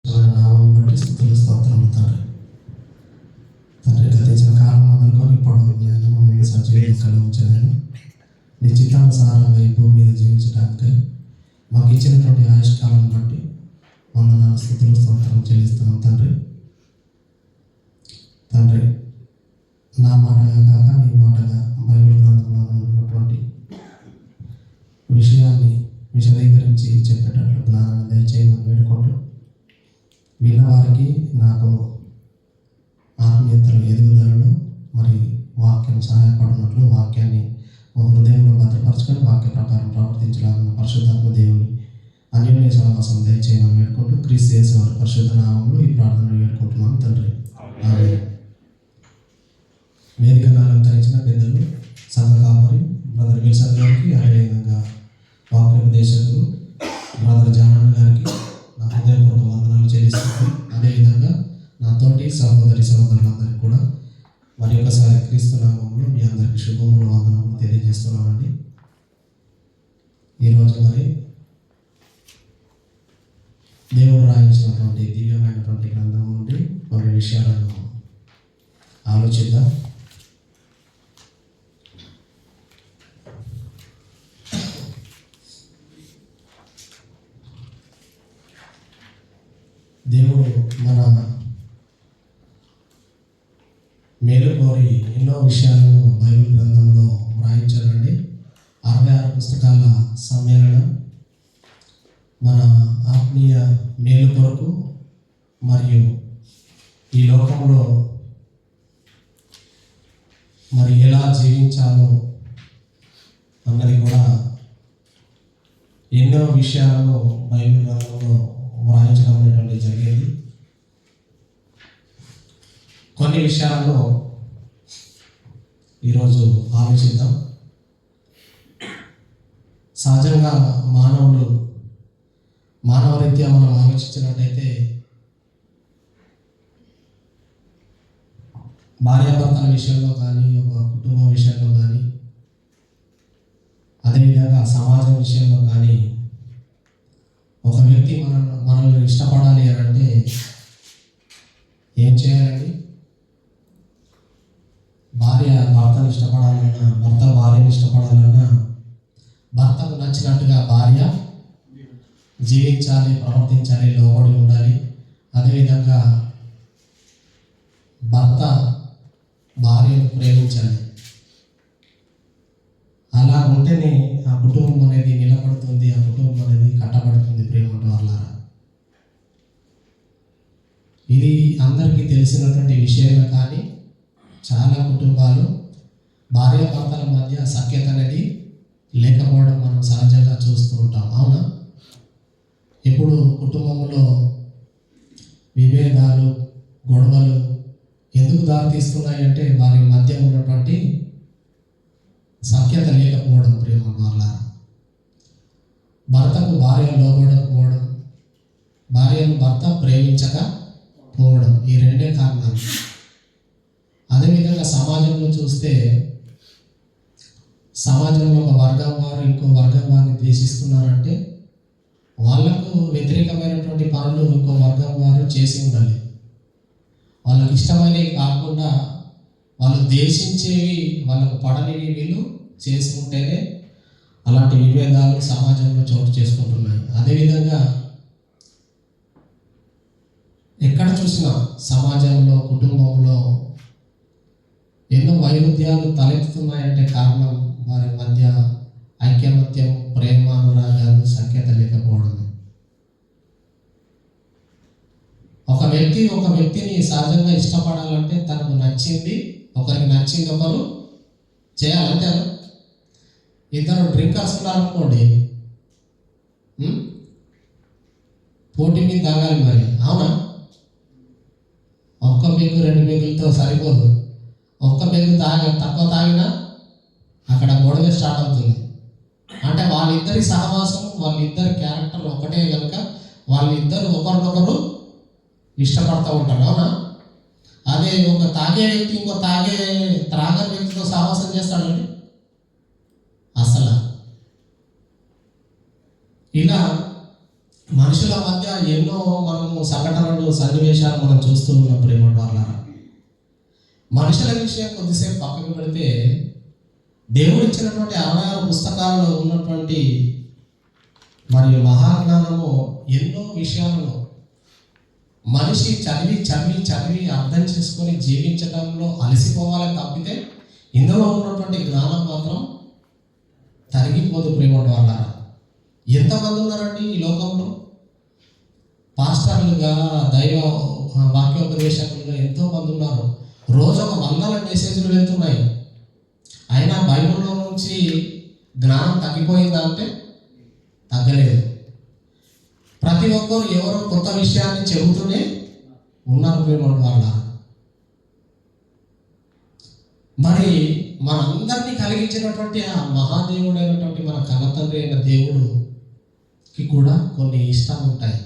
నామం బట్టి స్తుతులు స్తోత్రములు తండ్రి. తండ్రి గతించిన కాలం మొదలుకొని ఇప్పుడు నేను మమ్మల్ని సజీవంగా ఉంచదని నీ చిత్తానుసారంగా ఈ భూమి మీద జీవించడానికై మాకు ఇచ్చినటువంటి ఆయుష్కాలం బట్టి వందనాలు స్తుతులు స్తోత్రం చెల్లిస్తున్నాం తండ్రి. తండ్రి నా మాటగా కాక నీ మాటగా బైబిల్ గ్రంథంలో ఉన్నటువంటి విషయాన్ని విశదీకరించి చెప్పేటట్లు జ్ఞానాన్ని దయచేయమని వేడుకుంటూ విన్నవారికి నాకు ఆత్మీయతలు ఎదుగుదలలో మరి వాక్యం సహాయపడినట్లు వాక్యాన్ని మా హృదయంలో భద్రపరచుకొని వాక్య ప్రకారం ప్రవర్తించాలన్న పరిశుద్ధాత్మ దేవుని అన్యోన్య సహవాసం దయచేయమని వేడుకుంటూ క్రీస్తు యేసు వారి పరిశుద్ధ నామంలో ఈ ప్రార్థన వేడుకుంటున్నాను తండ్రి. ఆమేన్. వేదికను అలంకరించిన పెద్దలు సంఘ కాపరి బ్రదర్ విల్సన్ గారికి, అదేవిధంగా వాక్యోపదేశకులు బ్రదర్ జానన్న గారికి నా హృదయపూర్వక వందనాలు చెల్లిస్తున్నాను. అదేవిధంగా నా తోటి సహోదరులందరికీ కూడా మరి ఒకసారి క్రీస్తు నామంలో మీ అందరికీ శుభములు వందనములు తెలియజేస్తున్నానండి. ఈరోజు మరి దేవుడు రాయించినటువంటి దివ్యమైనటువంటి గ్రంథం నుండి కొన్ని విషయాలను ఆలోచిద్దాం. దేవుడు మన మేలు కోరి ఎన్నో విషయాలను బైబిల్ గ్రంథంలో వ్రాయించారండి. 66 పుస్తకాల సమ్మేళనం మన ఆత్మీయ మేలు కొరకు మరియు ఈ లోకంలో మరి ఎలా జీవించాలో అన్నది కూడా ఎన్నో విషయాలను బైబిల్ గ్రంథంలో వ్రాయించడం అనేటువంటి జరిగింది. కొన్ని విషయాల్లో ఈరోజు ఆలోచిద్దాం. సహజంగా మానవరీత్యా మనం ఆలోచించినట్టయితే భార్యాభర్తల విషయంలో కానీ, ఒక కుటుంబం విషయంలో కానీ, అదేవిధంగా సమాజం విషయంలో కానీ ఒక వ్యక్తి మనల్ని ఇష్టపడాలి అని అంటే ఏం చేయాలండి? భార్య భర్తను ఇష్టపడాలన్నా, భర్త భార్యను ఇష్టపడాలన్నా భర్తకు నచ్చినట్టుగా భార్య జీవించాలి, ప్రవర్తించాలి, లోబడి ఉండాలి. అదేవిధంగా భర్త భార్యను ప్రేమించాలి. అలా ఉంటేనే ఆ కుటుంబం అనేది నిలబడుతుంది, ఆ కుటుంబం అనేది కట్టబడుతుంది. ప్రేమ వల్ల ఇది అందరికీ తెలిసినటువంటి విషయమే. కానీ చాలా కుటుంబాలు భార్యాభర్తల మధ్య సఖ్యత అనేది లేకపోవడం మనం సహజంగా చూస్తూ ఉంటాం. అవునా? ఇప్పుడు కుటుంబంలో విభేదాలు, గొడవలు ఎందుకు దారితీస్తున్నాయి అంటే వారి మధ్య ఉన్నటువంటి సఖ్యత లేకపోవడం. ప్రేమ వల్ల భర్తకు భార్య లోబడకపోవడం, భార్యను భర్త ప్రేమించకపోవడం, ఈ రెండే కారణాలు. అదేవిధంగా సమాజంలో చూస్తే సమాజంలో ఒక వర్గం వారు ఇంకో వర్గం వారిని ద్వేషిస్తున్నారంటే వాళ్లకు వ్యతిరేకమైనటువంటి పనులు ఇంకో వర్గం వారు చేసి ఉండాలి. వాళ్ళకి ఇష్టమైనవి కాకుండా వాళ్ళు ద్వేషించేవి, వాళ్ళకు పడనివి వీళ్ళు చేసి ఉంటేనే అలాంటి విభేదాలు సమాజంలో చోటు చేసుకుంటున్నాయి. అదేవిధంగా ఎక్కడ చూసినా సమాజంలో, కుటుంబంలో ఎన్నో వైరుధ్యాలు తలెత్తుతున్నాయంటే కారణం వారి మధ్య ఐక్యమత్యం, ప్రేమ, అనురాగాలు, సఖ్యత లేకపోవడమే. ఒక వ్యక్తిని సహజంగా ఇష్టపడాలంటే తనకు నచ్చింది ఒకరికి నచ్చింది ఒకరు చేయాలంటే, ఇద్దరు డ్రింకర్స్ ఉన్నారనుకోండి, పోటీ మీద తాగాలి మరి. అవునా? ఒక్క పెగ్గు 2 పెగ్గులతో సరిపోదు. ఒక్క పెగ్గు తక్కువ తాగినా అక్కడ గొడవ స్టార్ట్ అవుతుంది. అంటే వాళ్ళిద్దరి సహవాసం, వాళ్ళిద్దరి క్యారెక్టర్ ఒకటే కనుక వాళ్ళిద్దరు ఒకరినొకరు ఇష్టపడుతూ ఉంటారు. అవునా? అదే ఒక తాగే వ్యక్తి ఇంకో త్రాగని వ్యక్తితో సహవాసం చేస్తాడండి అసలు. ఇలా మనుషుల మధ్య ఎన్నో మనము సంఘటనలు సన్నివేశాలు మనం చూస్తూ ఉన్నాం ప్రేమ వాళ్ళ. మనుషుల విషయం కొద్దిసేపు పక్కకు పెడితే దేవుడు ఇచ్చినటువంటి 66 పుస్తకాలలో ఉన్నటువంటి మరియు మహాజ్ఞానము ఎన్నో విషయాలను మనిషి చదివి చదివి చదివి అర్థం చేసుకొని జీవించడంలో అలసిపోవాలని తప్పితే ఇందులో ఉన్నటువంటి జ్ఞానం మాత్రం తరిగిపోదు ప్రేమ వాళ్ళ. ఎంతమంది ఉన్నారండి ఈ లోకంలో? పాస్టర్లుగా, దైవ వాక్యోపదేశకులుగా ఎంతోమంది ఉన్నారు. రోజు ఒక 100 మెసేజ్లు వెళ్తున్నాయి. అయినా బైబిల్లో నుంచి జ్ఞానం తగ్గిపోయిందా అంటే తగ్గలేదు. ప్రతి ఒక్కరు ఎవరో కొత్త విషయాన్ని చెబుతూనే ఉన్నారు ప్రేమ వాళ్ళ. మరి మనందరినీ కలిగించినటువంటి ఆ మహాదేవుడైనటువంటి మన కన్నతండ్రి అయిన దేవుడుకి కూడా కొన్ని ఇష్టాలు ఉంటాయి.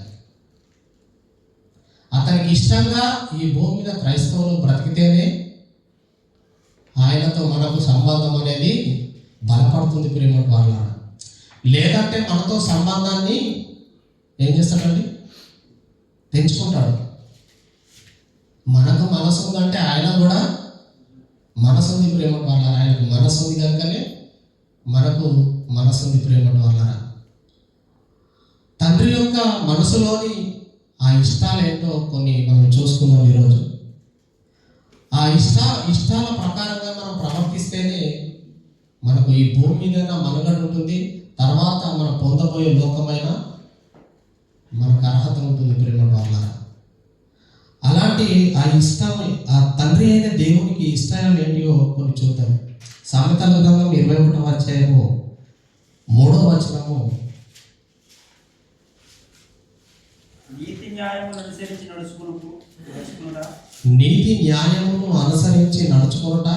అతనికి ఇష్టంగా ఈ భూమి మీద క్రైస్తవులు బ్రతికితేనే ఆయనతో మనకు సంబంధం అనేది బలపడుతుంది ప్రేమ వాళ్ళ. లేదంటే మనతో సంబంధాన్ని ఏం చేస్తాడండి? తెంచుకుంటాడు. మనకు మనసు ఉందంటే ఆయన కూడా మనసు ఉంది ప్రేమ వాళ్ళ. ఆయనకు మనసు ఉంది కనుకనే మనకు మనసు ఉంది ప్రేమ వాళ్ళ. తండ్రి యొక్క మనసులోని ఆ ఇష్టాలు ఏంటో కొన్ని మనం చూసుకుందాం ఈరోజు. ఆ ఇష్టాల ప్రకారంగా మనం ప్రవర్తిస్తేనే మనకు ఈ భూమి మీద మనుగడ ఉంటుంది. తర్వాత మనం పొందబోయే లోకమైన మనకు అర్హత ఉంటుంది ప్రేమ వాళ్ళ. అలాంటి ఆ ఇష్టం, ఆ తండ్రి అయిన దేవునికి ఇష్టాలు ఏంటియో కొన్ని చూద్దాం. సామెతల గ్రంథం 21వ అధ్యాయము 3వ వచనము. నీతి న్యాయమును అనుసరించి నడుచుకునుట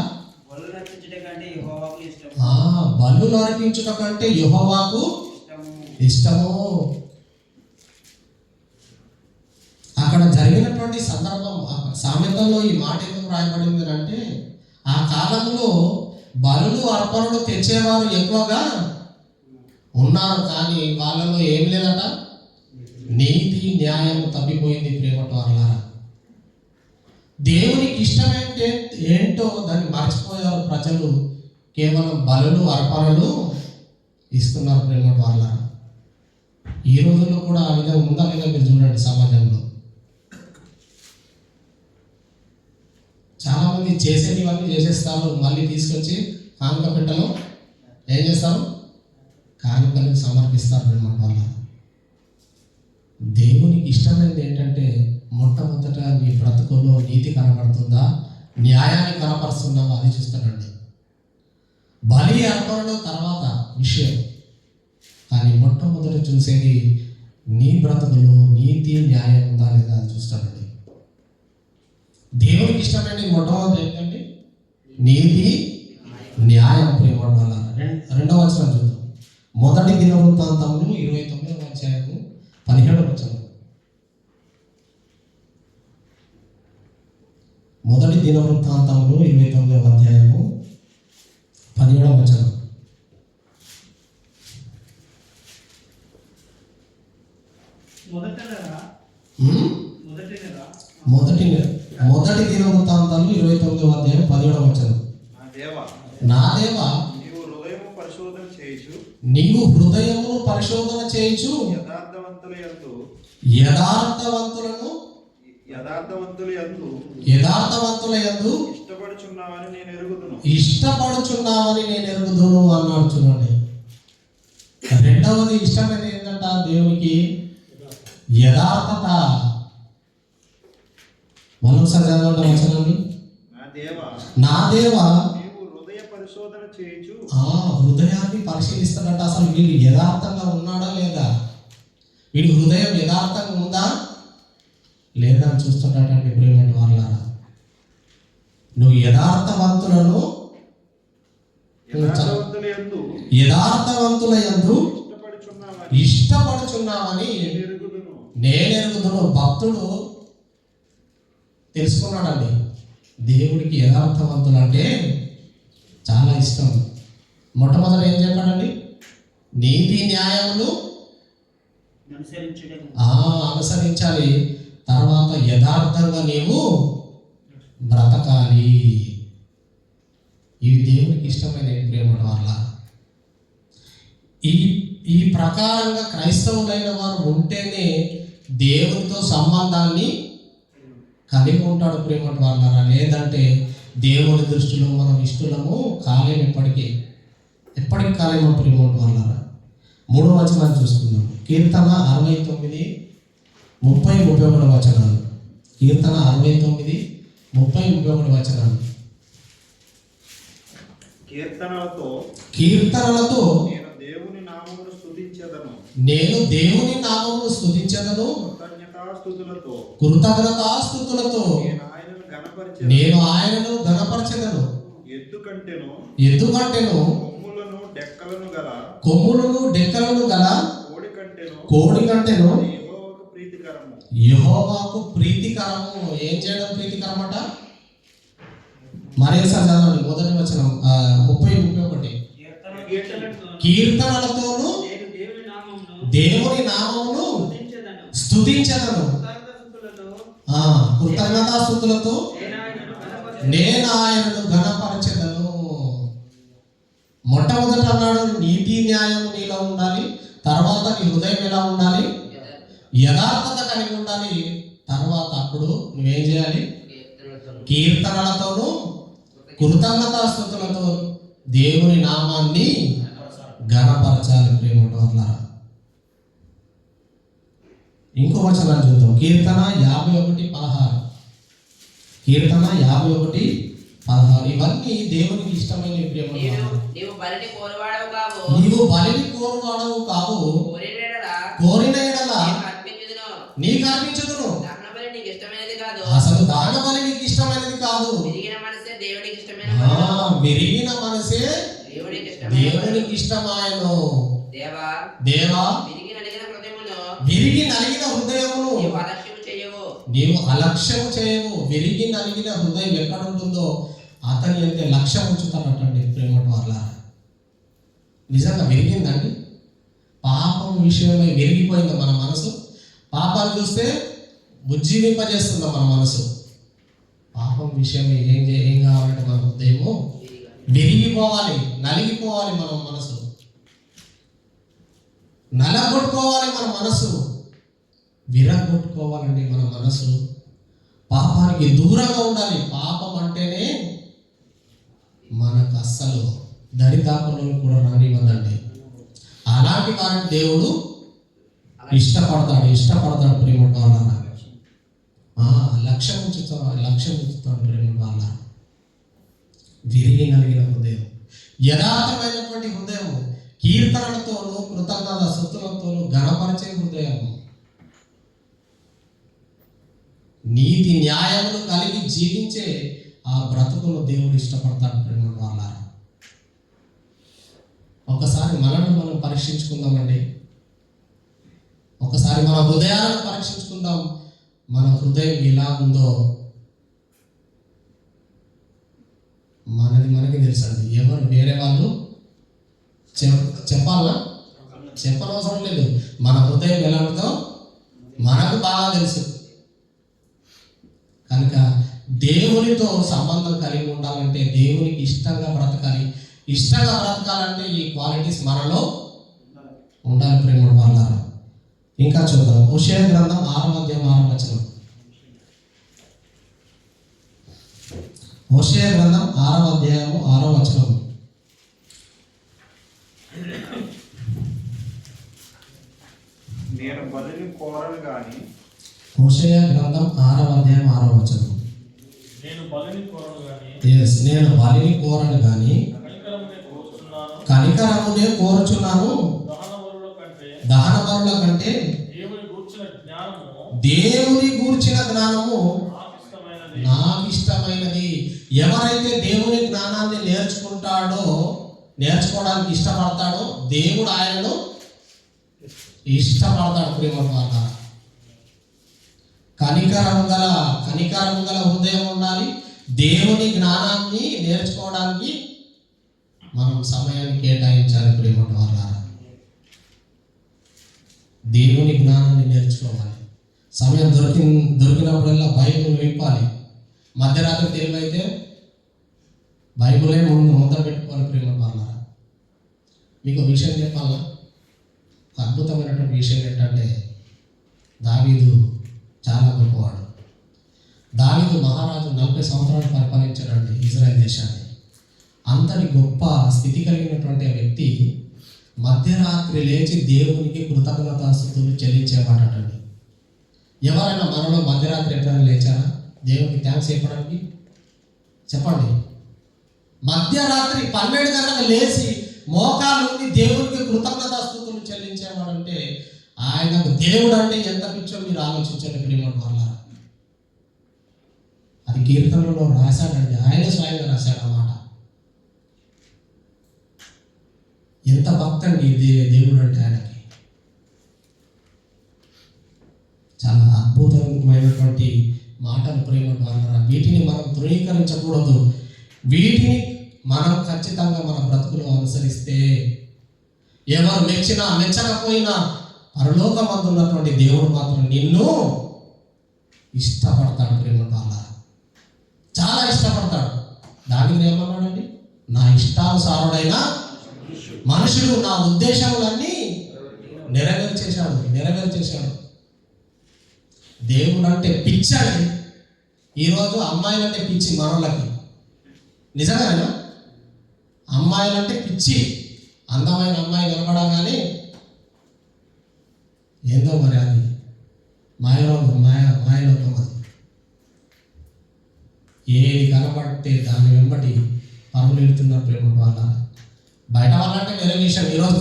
బలులు అర్పించుట కంటే యెహోవాకు ఇష్టము. అక్కడ జరిగినటువంటి సందర్భం సామెతల్లో ఈ మాట ఎందుకు రాయబడింది అంటే, ఆ కాలంలో బలులు అర్పణలు తెచ్చేవారు ఎక్కువగా ఉన్నారు, కానీ వాళ్ళలో ఏం లేదట, నీతి న్యాయం తప్పిపోయింది ప్రేమ వాళ్ళారా. దేవునికి ఇష్టమైతే ఏంటో దాన్ని మర్చిపోయారు ప్రజలు. కేవలం బలులు అర్పణలు ఇస్తున్నారు ప్రేమ వాళ్ళారా. ఈ రోజుల్లో కూడా ఆ విధంగా ఉందా లేదా మీరు చూడండి. సమాజంలో చాలా మంది చేసేటివన్నీ చేసేస్తారు, మళ్ళీ తీసుకొచ్చి కానుక పెట్టలో ఏం చేస్తారు? కానుకలకు సమర్పిస్తారు ప్రేమ వాళ్ళ. దేవునికి ఇష్టమైనది ఏంటంటే, మొట్టమొదట నీ బ్రతుకుల్లో నీతి కనపడుతుందా, న్యాయాన్ని కనపరుస్తున్నావా, అది చూస్తానండి. బలి అర్పణలో తర్వాత విషయం, కానీ మొట్టమొదట చూసేది నీ బ్రతుకులో నీతి న్యాయం ఉందా లేదా అది చూస్తానండి. దేవునికి ఇష్టమైనది మొట్టమొదటి ఏంటంటే నీతి న్యాయం ప్రేమ వల్ల. 2వ వచనం చూద్దాం. మొదటి దినవృత్తాంతములు 29వ అధ్యాయము 17వ వచనం. మొదటి దినవృత్తాంతములు 29వ అధ్యాయము 17వ వచనం. మొదటి దినవృత్తాంతాలు 29వ అధ్యాయం 17వ వచనం. నా దేవా, నీవు హృదయమును పరిశోధన చేయుచు యథార్థవంతుల యందు ఇష్టపడుచున్నావని నేను ఎరుగుదును అన్నాడు. చూడండి, రెండవది ఇష్టమైన ఏంటంట దేవునికి? యథార్థత. మరొకసారి చదవండి వచనాన్ని. నా దేవా, హృదయాన్ని పరిశీలిస్తాడంట. అసలు వీడు యథార్థంగా ఉన్నాడా లేదా, వీడి హృదయం యథార్థంగా ఉందా లేదా అని చూస్తుంటాడండి ప్రేమ వాళ్ళారా. నువ్వు యథార్థవంతుల యందు ఇష్టపడుచున్నావని నేను ఎరుగుదును. భక్తుడు తెలుసుకున్నాడండి, దేవుడికి యథార్థవంతులు అంటే చాలా ఇష్టం. మొట్టమొదటి ఏం చెప్పాడండి? నీతి న్యాయములు అనుసరించాలి. తర్వాత యథార్థంగా నీవు బ్రతకాలి. ఇవి దేవునికి ఇష్టమైన ప్రేమ వల్ల ఈ ప్రకారంగా క్రైస్తవులైన వారు ఉంటేనే దేవునితో సంబంధాన్ని కలిగి ఉంటాడు ప్రేమ వల్ల. లేదంటే దేవుని దృష్టిలో మనం ఇష్టలము కాలేము, ఎప్పటికీ కాలేము ప్రేమ వల్ల. 3వ వచనాన్ని చూసుకుందాం. కీర్తన 69, 30, 31 వచనాలు. కీర్తన 69, 30, 31 వచనాలు. కీర్తనలతో నేను దేవుని నామమును స్తుతించెదను, కృతజ్ఞతాస్తుతులతో నేను ఆయనను ఘనపరచెదను. ఎద్దుకంటెను కొమ్ములను డెక్కలను గల కోడి కంటెను యెహోవాకు ప్రీతికరము. ఏం చేయడం ప్రీతికరమట? మరోసారి చదవండి. మొదటి వచనం 30, 31. కీర్తనలతోను దేవుని నామమును స్తుతించెదను, కృతజ్ఞతాస్తుతులతో నేను ఆయనను ఘనపరచెదను. మొట్టమొదట అన్నాడు నీతి న్యాయం నీలో ఉండాలి. తర్వాత నీ హృదయం ఎలా ఉండాలి? యథార్థత కలిగి ఉండాలి. తర్వాత అప్పుడు నువ్వేం చేయాలి? కీర్తనలతోనూ కృతజ్ఞతాస్తుతులతో దేవుని నామాన్ని ఘనపరచాలి ప్రేమ వల్ల. ఇంకో వచనాన్ని చూద్దాం. కీర్తన 51:16. కీర్తన 51:16. ఇవన్నీ దేవునికి ఇష్టమైన ప్రేమ. నీవు బలిని కోరువాడవు కావు, కోరిన ఎడల నీకు అర్పించుదును. అసలు దాన బలి నీకు ఇష్టమైనది కాదు. విరిగిన మనసే దేవునికి ఇష్టమాయను. దేవా విరిగి నలిగిన హృదయమును నీవు అలక్ష్యము చేయవు. విరిగి నలిగిన హృదయం ఎక్కడ ఉంటుందో అతని అంతే లక్ష్యం ఉంచుతానటండి ప్రేమ వల్ల. నిజంగా విరిగిందండి. పాపం విషయమై విరిగిపోయింది మన మనసు. పాపాలు చూస్తే ఉజ్జీవింపజేస్తుంది మన మనసు. పాపం విషయమై ఏం కావాలంటే మన హృదయము విరిగిపోవాలి, నలిగిపోవాలి. మన మనసు నలగొట్టుకోవాలి. మన మనసు విరగొట్టుకోవాలండి. మన మనసు పాపానికి దూరంగా ఉండాలి. పాపం అంటేనే మనకు అస్సలు దరిదాపులను కూడా రానివ్వదండి. అలాంటి వారిని దేవుడు ఇష్టపడతాడు ప్రేమ వల్ల. లక్ష్యం ఉంచుతాడు ప్రేమ వల్ల. విరిగి నలిగిన హృదయం, యథార్థమైనటువంటి హృదయం, కీర్తనలతోనూ కృతజ్ఞతాస్తుతులతోనూ ఘనపరిచే హృదయం, నీతి న్యాయములు కలిగి జీవించే ఆ బ్రతుకును దేవుడు ఇష్టపడతాడు ప్రేమ వల్ల. ఒకసారి మనల్ని మనం పరీక్షించుకుందామండి. ఒకసారి మన హృదయాలను పరీక్షించుకుందాం. మన హృదయం ఎలా ఉందో మనకి తెలుసండి. ఎవరు వేరే వాళ్ళు చెప్పనవసరం లేదు. మన హృదయం ఎలా ఉందో మనకు బాగా తెలుసు. కనుక దేవునితో సంబంధం కలిగి ఉండాలంటే దేవునికి ఇష్టంగా బ్రతకాలి. ఇష్టంగా బ్రతకాలంటే ఈ క్వాలిటీస్ మనలో ఉండాలి ప్రేమ వల్ల. ఇంకా చూద్దాం. హోషేయ గ్రంథం 6వ వచనం. హోషేయ గ్రంథం 6వ వచనం. నేను బలిని కోరను గాని. హోషేయ గ్రంథం 6వ వచనం. నేను బలిని కోరను గాని కనికరమునే కోరుచున్నాను. దహన బలుల కంటే దేవుని గూర్చిన జ్ఞానము నాకు ఇష్టమైనది. ఎవరైతే దేవుని జ్ఞానాన్ని నేర్చుకోవడానికి ఇష్టపడతాడో దేవుడు ఆయనను ఇష్టపడతాడు ప్రేమ వల్ల. కనికరము గల హృదయం ఉండాలి. దేవుని జ్ఞానాన్ని నేర్చుకోవడానికి మనం సమయాన్ని కేటాయించాలి ప్రేమ వల్ల. దేవుని జ్ఞానాన్ని నేర్చుకోవాలి. సమయం దొరికినప్పుడల్లా బైబిల్ విప్పాలి. మధ్యరాత్రి తెలివైతే బైబిలే ముందర పెట్టుకోవాలి. ప్రేమ వాళ్ళారా, మీకు విషయం చెప్పాలా? అద్భుతమైనటువంటి విషయం ఏంటంటే దావీదు చాలా గొప్పవాడు. దావీదు మహారాజు 40 సంవత్సరాలు పరిపాలించాడండి ఇజ్రాయెల్ దేశాన్ని. అంతటి గొప్ప స్థితి కలిగినటువంటి ఆ వ్యక్తి మధ్యరాత్రి లేచి దేవునికి కృతజ్ఞతాస్తుతులు చెల్లించేవాడటండి. ఎవరైనా మనలో మధ్యరాత్రి ఎప్పుడైనా లేచారా దేవునికి థ్యాంక్స్ చెప్పడానికి? చెప్పండి. మధ్యరాత్రి 12 గంటలకు లేచి మోకాలుండి దేవునికి కృతజ్ఞతాస్తుతులు చెల్లించేవాడంటే ఆయనకు దేవుడు అంటే ఎంత పిచ్చో మీరు ఆలోచించండి ప్రియమైన వాళ్ళ. అది కీర్తనలో రాశాడండి, ఆయన స్వయంగా రాశాడు అన్నమాట. ఎంత భక్తండి దేవుడు అంటే ఆయనకి. చాలా అద్భుతమైనటువంటి మాటలు ప్రేమ ద్వారా. వీటిని మనం ధృవీకరించకూడదు. వీటిని మనం ఖచ్చితంగా మన బ్రతుకులో అనుసరిస్తే ఎవరు మెచ్చినా మెచ్చకపోయినా పరలోకమందున్నటువంటి దేవుడు మాత్రం నిన్ను ఇష్టపడతాడు. ప్రేమ వాళ్ళ చాలా ఇష్టపడతాడు. దానిని ఏమన్నాడండి? నా ఇష్టానుసారుడైన మనుషుడు నా ఉద్దేశాలన్నీ నెరవేర్చేశాడు. దేవుడు అంటే పిచ్చి అండి. ఈరోజు అమ్మాయిలంటే పిచ్చి మనోళ్ళకి. నిజంగానా? అమ్మాయిలంటే పిచ్చి. అందమైన అమ్మాయి కనపడగానే ఏందో మరి అది మాయలోకం అది. ఏది కనబడితే దాన్ని వెంబడి పరుగులు ఎడుతున్నారు ప్రేమ వాళ్ళ. బయట వాళ్ళంటే వేరే విషయం. ఈరోజు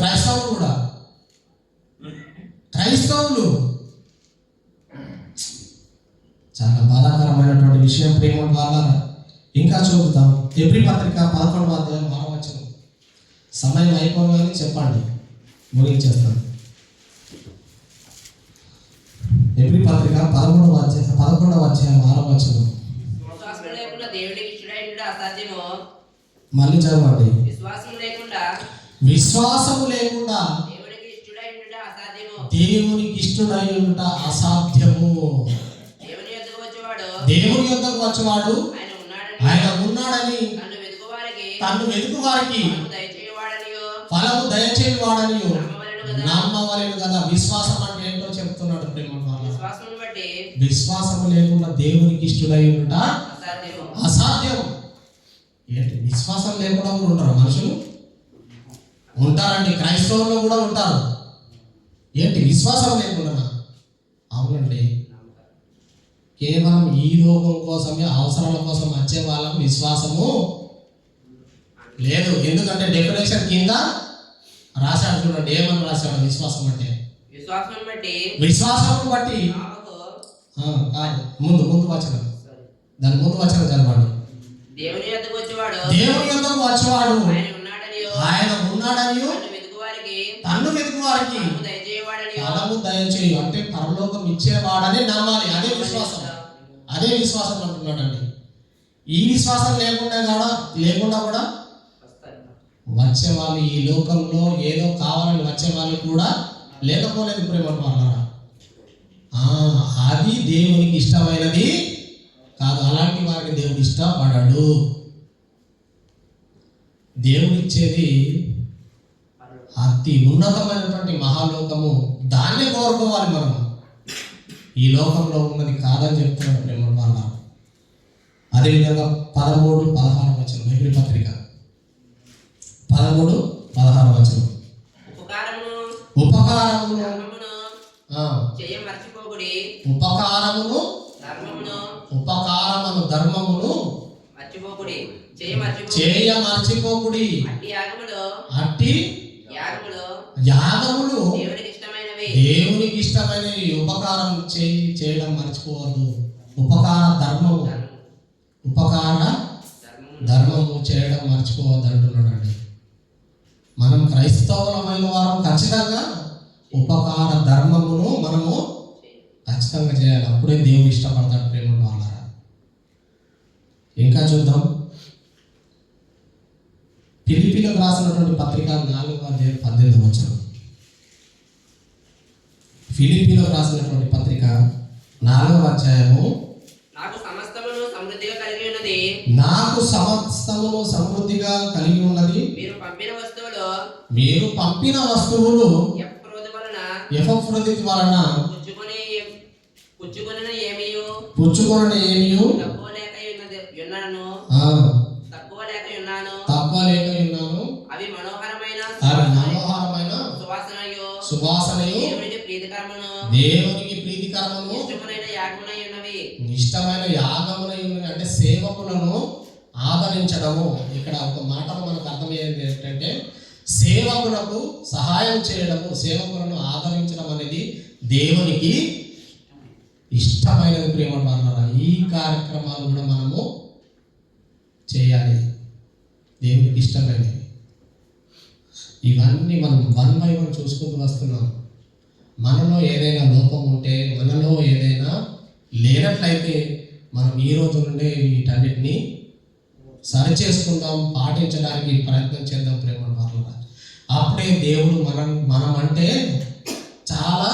క్రైస్తవులు చాలా బాధాకరమైనటువంటి విషయం ప్రేమ వాళ్ళ. ఇంకా చూద్దాం. ఎబ్రీ పత్రిక 11వ అధ్యాయం 6వ వచనం. సమయం అయిపోగానే చెప్పండి, ముగించేస్తాను. ఎబ్రీ పత్రిక 11వ అధ్యాయం 6వ వచనం. మళ్ళీ చదవండి. విశ్వాసము లేకుండా దేవునికి ఇష్టడై ఉండుట అసాధ్యము. దేవుని యొద్దకు వచ్చేవాడు ఆయన ఉన్నాడని తన్ను వెతుకు వారికి ఫలము దయచేయవాడని నమ్మవలెను కదా. విశ్వాసం అంటే ఏంటో చెప్తున్నాడు ప్రేమ. విశ్వాసము లేకుండా దేవునికి ఇష్టడై ఉండుట అసాధ్యం. ఏంటి? విశ్వాసం లేకుండా కూడా ఉంటారు మనుషులు? ఉంటారండి. క్రైస్తవుల్లో కూడా ఉంటారు. ఏంటి? విశ్వాసం లేకుండా? అవునండి. కేవలం ఈ లోకం కోసమే, అవసరాల కోసం వచ్చే వాళ్ళకు విశ్వాసము లేదు. ఎందుకంటే డెఫినేషన్ కింద రాశాడు చూడండి. ఏమని రాశాడు? విశ్వాసం అంటే విశ్వాసం బట్టి ముందు వచనం, దాని ముందు వచనం చదవండి. దేవుని యొద్దకు వచ్చేవాడు ఆయన ఉన్నాడని తన్ను వెతుకు వారికి ఫలము దయచేయు అంటే పరలోకం ఇచ్చేవాడని నమ్మాలి. అదే విశ్వాసం అంటున్నాడండి. ఈ విశ్వాసం లేకుండా కూడా వచ్చేవాళ్ళు ఈ లోకంలో ఏదో కావాలని వచ్చేవాళ్ళు కూడా లేకపోలేదు ప్రేమ వాళ్ళరా. అది దేవునికి ఇష్టమైనది కాదు. అలాంటి వారికి దేవుడు ఇష్టపడడు. దేవుడిచ్చేది అతి ఉన్నతమైనటువంటి మహాలోకము. దాన్ని కోరుకోవాలి మనం. ఈ లోకంలో ఉన్నది కాదని చెప్తున్నాడు ప్రేమ వాళ్ళ. అదేవిధంగా 13-16 వచనం. ఎబ్రీ పత్రిక 13-16 వచనం. ఉపకారమును ధర్మమును చేయ మర్చిపోకుడి. అట్టి యాగములు దేవునికి ఇష్టమైనవి. ఉపకారం చేయడం మర్చిపోవద్దు. ఉపకార ధర్మము చేయడం మర్చిపోవద్దు అంటున్నాడు అండి. మనం క్రైస్తవులమైన వారం ఖచ్చితంగా ఉపకార ధర్మమును మనము ఖచ్చితంగా చేయాలి. అప్పుడే దేవుడు ఇష్టపడతాడు ప్రేమ వాళ్ళరా. ఇంకా చూద్దాం. ఫిలిప్పీలకు రాసినటువంటి పత్రిక 4వ అధ్యాయం 18వ వచనం. ఫిలిప్పీలకు రాసినటువంటి పత్రిక 4వ అధ్యాయము నాకు సమస్తమును సమృద్ధిగా కలిగి ఉన్నది. నాకు సమస్తమును సమృద్ధిగా కలిగి ఉన్నది. మీరు పంపిన వస్తువులు ఎపఫ్రోదితు వలన పుచ్చుకొనిన ఏమియు తక్కువ లేక ఉన్నాను. అవి మనోహరమైన సువాసనయు దేవునికి ప్రీతికరమును ఇష్టమైన యాగమునై ఉన్నవి. అంటే సేవకులను ఆదరించడము. ఇక్కడ ఒక మాటలో మనకు అర్థమయ్యేది ఏంటంటే సేవకులకు సహాయం చేయడము, సేవకులను ఆదరించడం అనేది దేవునికి ఇష్టమైనది. ప్రేమ వాళ్ళ ఈ కార్యక్రమాలు కూడా మనము చేయాలి, దేవునికి ఇష్టమైనవి. ఇవన్నీ మనం 1 by 1 చూసుకుంటూ వస్తున్నాం. మనలో ఏదైనా లోపం ఉంటే, మనలో ఏదైనా లేనట్లయితే మనం ఈ రోజు నుండే వీటన్నిటిని సరి చేసుకుందాం, పాటించడానికి ప్రయత్నం చేద్దాం. ప్రేమ వాళ్ళ అప్పుడే దేవుడు మనం అంటే చాలా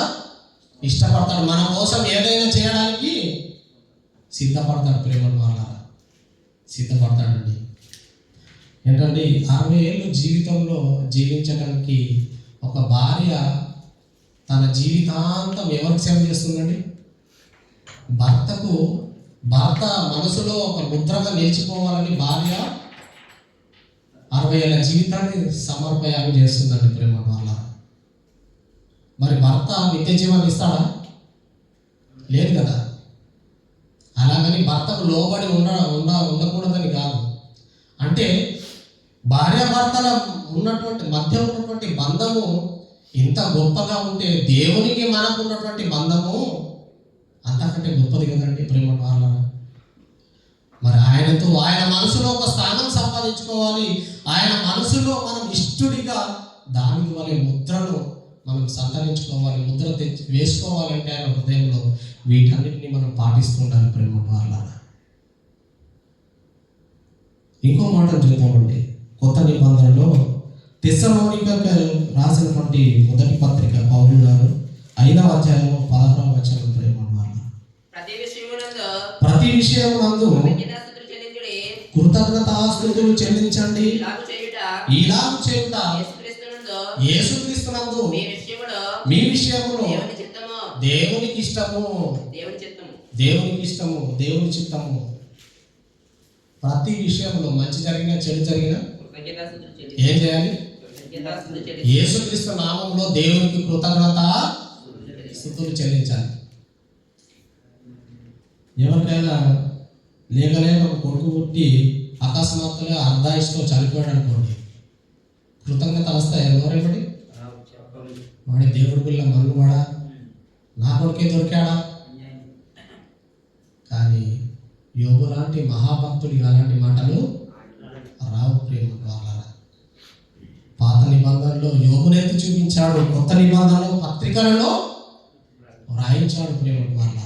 ఇష్టపడతాడు, మన కోసం ఏదైనా చేయడానికి సిద్ధపడతాడు. ప్రేమ వాళ్ళ సిద్ధపడతాడండి. ఏంటంటే 60 ఏళ్ళు జీవితంలో జీవించడానికి ఒక భార్య తన జీవితాంతం ఎవరికి సేవ చేస్తుందండి? భర్త మనసులో ఒక ముద్రగా నిలిచిపోవాలని భార్య 60 ఏళ్ళ జీవితాన్ని సమర్పయాలు చేస్తుందండి. ప్రేమ వాళ్ళ మరి భర్త నిత్య జీవాన్ని ఇస్తాడా? లేదు కదా. అలాగని భర్తకు లోబడి ఉండకూడదని కాదు. అంటే భార్యాభర్తల మధ్య ఉన్నటువంటి బంధము ఇంత గొప్పగా ఉంటే దేవునికి మనకు ఉన్నటువంటి బంధము అంతకంటే గొప్పది కదండి. ప్రేమ వాళ్ళ మరి ఆయన మనసులో ఒక స్థానం సంపాదించుకోవాలి. ఆయన మనసులో మనం ఇష్టడిగా దానికి వలె ముద్రను మనం సంతరించుకోవాలి, ముద్ర వేసుకోవాలంటే ఆయన హృదయంలో వీటన్నిటిని మనం పాటిస్తుండాలి. ప్రేమ వాళ్ళ ఇంకో మాట చూద్దామండి. కొత్త నిబంధనలో తెస్సలోనికకు రాసినటువంటి మొదటి పత్రిక పౌలు గారు 5వ అధ్యాయం 16వ వచనం. ప్రేమ వాళ్ళ ప్రతి విషయమునందు కృతజ్ఞతాస్తుతులు చెల్లించండి. ఇలాగు చేయుట యేసుక్రీస్తునందు మీ విషయములో దేవునికి ఇష్టము, దేవుని చిత్తము. ప్రతి విషయంలో మంచి జరిగినా చెడు జరిగినా ఏం చేయాలి? యేసుక్రీస్తు నామంలో దేవునికి కృతజ్ఞతాస్తుతులు చెల్లించాలి. ఎవరికైనా లేక ఒక కొడుకు పుట్టి అకస్మాత్తుగా అర్ధాయుష్తో చనిపోయాడు అనుకోండి, కృతజ్ఞత వస్తాయి ఎవరెవడి? వాడి దేవుడి పిల్ల మన్నువాడా, నా కొడుకే దొరికాడా? కానీ యోబు లాంటి మహాభక్తుడికి అలాంటి మాటలు రావు. ప్రేమ వాళ్ళ పాత నిబంధనలో యోబునెత్తి చూపించాడు, కొత్త నిబంధనలో పత్రికలలో రాయించాడు. ప్రేమ వాళ్ళ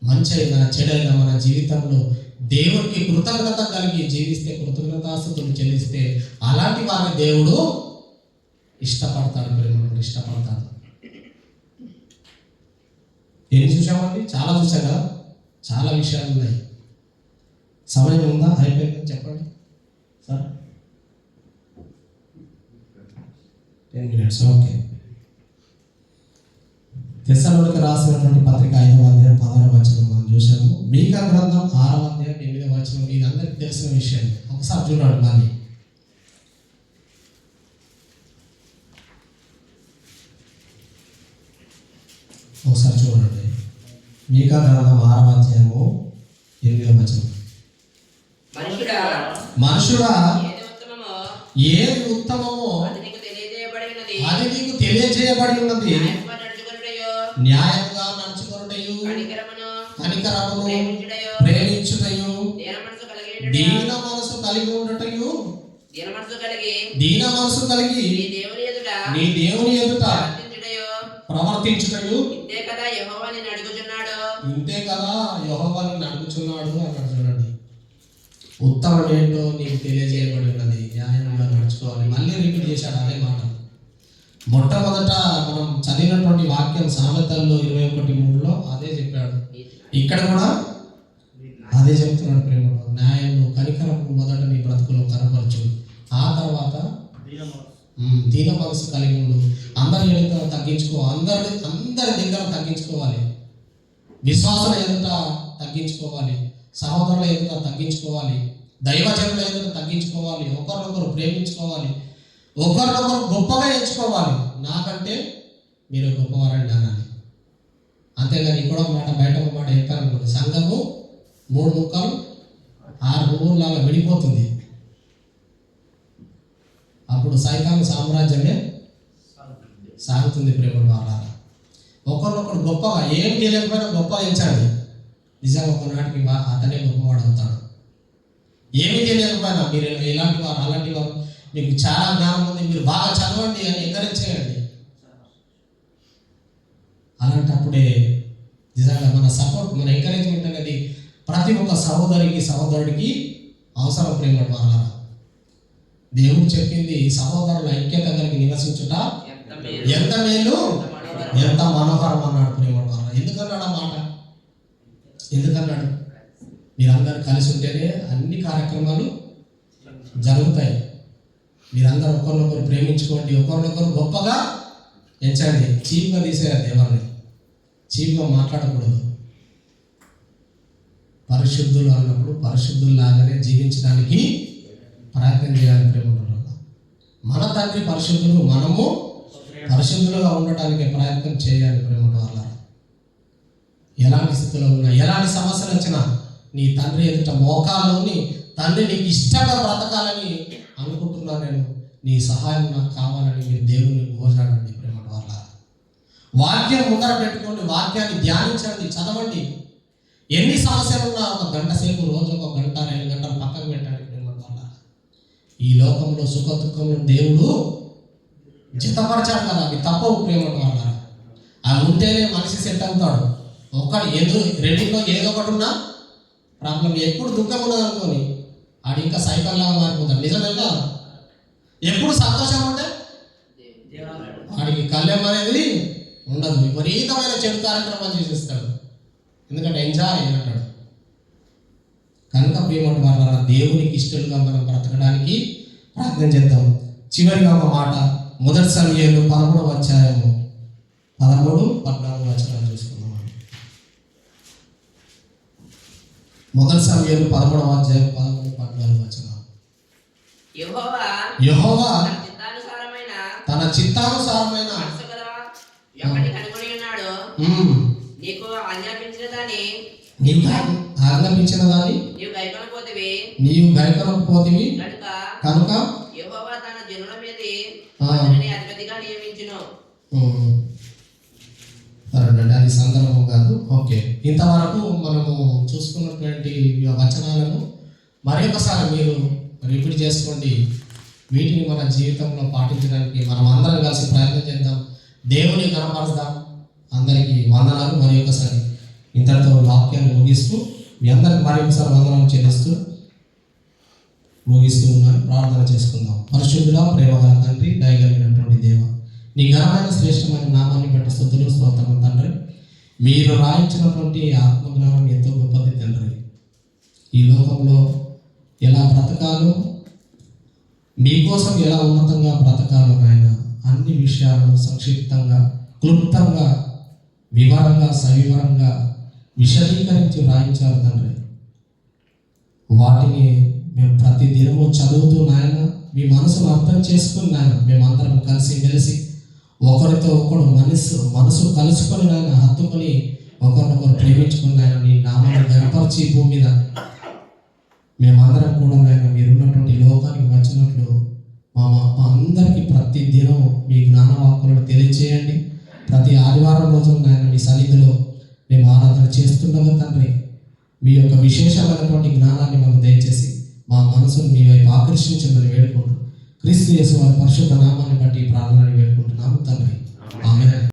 మంచైనా చెడైనా మన జీవితంలో దేవుడికి కృతజ్ఞత కలిగి జీవిస్తే, కృతజ్ఞతాస్తుతులు చెల్లిస్తే అలాంటి వారిని దేవుడు ఇష్టపడతాడు. ప్రేమను ఇష్టపడతాడు. ఏం చూసామండి? చాలా చూసా కదా, చాలా విషయాలు ఉన్నాయి. సమయం ఉందా? అయిపోయిందని చెప్పండి సార్. 10 minutes. ఓకే. తెస్సలోనికకు రాసినటువంటి పత్రిక 5వ అధ్యాయం 16వ వచనం మనం చూసాము. మీకా గ్రంథం 6వ అధ్యాయం 8వ వచనం మీకు అందరికీ తెలిసిన విషయం. ఒకసారి చూడండి మళ్ళీ. ఒకసారి చూడండి. మీకా గ్రంథం 6వ అధ్యాయము 8వ వచనం. మనుషుడా ఏది ఉత్తమమో అది నీకు తెలియజేయబడి ఉన్నది. న్యాయంగా నడుచుకొనుటయు, కనికరమును ప్రేమించుటయు, దీన మనసు కలిగి ఉండటయు, దీన మనసు కలిగి నీ దేవుని ఎదుట ప్రవర్తించుటయు. ఇంతే కదా యెహోవా నిన్ను అడుగుచున్నాడు అన్నాడు. చూడండి, ఉత్తమం ఏంటో నీకు తెలియజేయబడి ఉన్నది. న్యాయంగా నడుచుకోవాలి. మళ్ళీ రిపీట్ చేశాడు అదే మాట. మొట్టమొదట మనం చదివినటువంటి వాక్యం సామెతల్లో 21:3 అదే చెప్పాడు. ఇక్కడ కూడా అదే చెప్తున్నాడు. ప్రేమలో న్యాయము కనికరము మొదట నీ బ్రతుకులో కనపరచు, ఆ తర్వాత దీన మనసు కలిగి ఉండు. అందరి ఎదుట తగ్గించుకో, అందరి దగ్గర తగ్గించుకోవాలి. విశ్వాసుల ఎదుట తగ్గించుకోవాలి, సహోదరుల ఎదుట తగ్గించుకోవాలి, దైవజనుల ఎదుట తగ్గించుకోవాలి, ఒకరినొకరు ప్రేమించుకోవాలి, ఒకరినొకరు గొప్పగా ఎంచుకోవాలి. నాకంటే మీరు గొప్పవారని అనాలి. అంతేగాని ఇక్కడ ఒక మాట బయట ఒక మాట చెప్పారనుకోండి, సంఘము 3 ముక్కలు 6 పువ్వులాగా విడిపోతుంది. అప్పుడు సైతాను సామ్రాజ్యమే సాగుతుంది. ప్రేమ ద్వారా ఒకరినొకరు గొప్పగా ఏం చేయలేకపోయినా గొప్పగా ఎంచండి. నిజంగా ఒకనాటికి అతనే గొప్పవాడు అవుతాడు. ఏమి చేయలేకపోయినా మీరు ఇలాంటి వారు అలాంటి వారు, మీకు చాలా జ్ఞానం ఉంది, మీరు బాగా చదవండి అని ఎంకరేజ్ చేయండి. అలాంటప్పుడే నిజంగా మన సపోర్ట్, మన ఎంకరేజ్మెంట్ అనేది ప్రతి ఒక్క సహోదరుడికి అవసరం. ప్రేమ ద్వారా దేవుడు చెప్పింది సహోదరుల ఐక్యత కలిగి నివసించుట ఎంత మేలు ఎంత మనోహరం అన్నాడు. ప్రేమ ద్వారా ఎందుకన్నాడు ఆ మాట? ఎందుకన్నాడు? మీరందరూ కలిసి ఉంటేనే అన్ని కార్యక్రమాలు జరుగుతాయి. మీరందరూ ఒకరినొకరు ప్రేమించుకోండి, ఒకరినొకరు గొప్పగా ఎంచండి. చీప్గా తీసేయాలి, ఎవరిని చీప్గా మాట్లాడకూడదు. పరిశుద్ధులు అన్నప్పుడు పరిశుద్ధుల్లాగానే జీవించడానికి ప్రయత్నం చేయాలి. ప్రేమలో మన తండ్రి పరిశుద్ధులు, మనము పరిశుద్ధులుగా ఉండటానికి ప్రయత్నం చేయాలి. ప్రేమలో వల్ల ఎలాంటి స్థితిలో ఉన్నా, ఎలాంటి సమస్యలు వచ్చినా నీ తండ్రి ఎదుట మోకాల్లోని తండ్రి నీకు ఇష్టంగా బ్రతకాలని అనుకుంటున్నాను నేను, నీ సహాయం నాకు కావాలని మీరు దేవుని కోరాడండి. ప్రేమ వల్ల వాక్యం ముందర పెట్టుకోండి, వాక్యాన్ని ధ్యానించండి, చదవండి. ఎన్ని సమస్యలు ఉన్నా ఒక గంట సేపు, రోజు ఒక గంట 2 గంటలు పక్కకు పెట్టండి. ప్రేమ వల్ల ఈ లోకంలో సుఖ దుఃఖంలో దేవుడు జతపరచాడు కదా, అవి తప్పవు. ప్రేమ వల్ల అవి ఉంటేనే మనిషి సెట్ అవుతాడు. రెండింటిలో ఏదో ఒకటి ఉన్నా ప్రాబ్లం. ఎప్పుడు దుఃఖం ఉన్నది అనుకోని ఆడు ఇంకా సైకిల్ లాగా మారిపోతాడు. నిజమేగా? ఎప్పుడు సంతోషం ఉంటే వాడికి కళ్యాణం అనేది ఉండదు. విపరీతమైన చెడు కార్యక్రమాలు చేసేస్తాడు, ఎందుకంటే ఎంజాయ్ అంటాడు. కనుక ప్రియమైన వాళ్ళ దేవునికి ఇష్టలుగా మనం బ్రతకడానికి ప్రయత్నం చేద్దాం. చివరిగా ఒక మాట, 1 సమూయేలు 13వ అధ్యాయము 13-14 వచనాలు చూసుకుందాం. 1 సమూయేలు 13వ అధ్యాయం 13-14 వచనాలు. యెహోవా తన చిత్తానుసారమైన ఎవరిని కనుగొని ఉన్నాడు, నీకు ఆజ్ఞాపించిన దాన్ని నీవు గైకొనకపోతివి కనుక యెహోవా తన జనుల మీద అతనిని అధిపతిగా నియమించును. సరేనండి, అది సందర్భం కాదు. ఓకే, ఇంతవరకు మనము చూసుకున్నటువంటి వచనాలను మరి ఒకసారి మీరు రిపీట్ చేసుకోండి. వీటిని మన జీవితంలో పాటించడానికి మనం అందరం కలిసి ప్రయత్నం చేద్దాం. దేవుని కనపరుద్దాం. అందరికీ వందనాలు. మరి ఒకసారి ఇంతటితో వాక్యాన్ని ముగిస్తూ మీ అందరికి మరి ఒకసారి వందనాలు చెల్లిస్తూ ముగిస్తూ ఉన్నాను. ప్రార్థన చేసుకుందాం. పరిశుద్ధుడా, ప్రేమగల తండ్రి, దయగలిగినటువంటి దేవ, నీ ఘనమైన శ్రేష్టమైన నామాన్ని బట్టి స్తుతులు స్తోత్రము తండ్రి. మీరు రాయించినటువంటి ఆత్మజ్ఞానం ఎంతో గొప్పది తండ్రి. ఈ లోకంలో ఎలా బ్రతకాలో, మీకోసం ఎలా ఉన్నతంగా బ్రతకాలో నాయన, అన్ని విషయాలను సంక్షిప్తంగా, క్లుప్తంగా, వివరంగా, సవివరంగా విశదీకరించి రాయించారు తండ్రి. వాటిని మేము ప్రతి దినము చదువుతూ నాయన, మీ మనసును అర్థం చేసుకుని నాయన, మేమందరం కలిసి మెలిసి ఒకరితో ఒకరు మనసు కలుసుకొని నాయన, హత్తుకొని ఒకరినొకరు ప్రేమించుకుని నాయన, నీ నామాన్ని గణపరిచి భూమి మీద మేమందరం కూడా నాయన మీరున్నటువంటి లోకానికి వచ్చినట్లు మా అందరికీ ప్రతి దినం మీ జ్ఞానవాక్కులను తెలియజేయండి. ప్రతి ఆదివారం రోజు నాయన మీ సన్నిధిలో మేము ఆరాధన చేస్తుండగా తండ్రి, మీ యొక్క విశేషమైనటువంటి జ్ఞానాన్ని మాకు దయచేసి మా మనసును మీ వైపు ఆకర్షించమని వేడుకుంటూ క్రీస్తు యేసు వారి పరిశుద్ధ నామాన్ని బట్టి ప్రార్థనని వేడుకుంటున్నాము తండ్రి. ఆమేన్.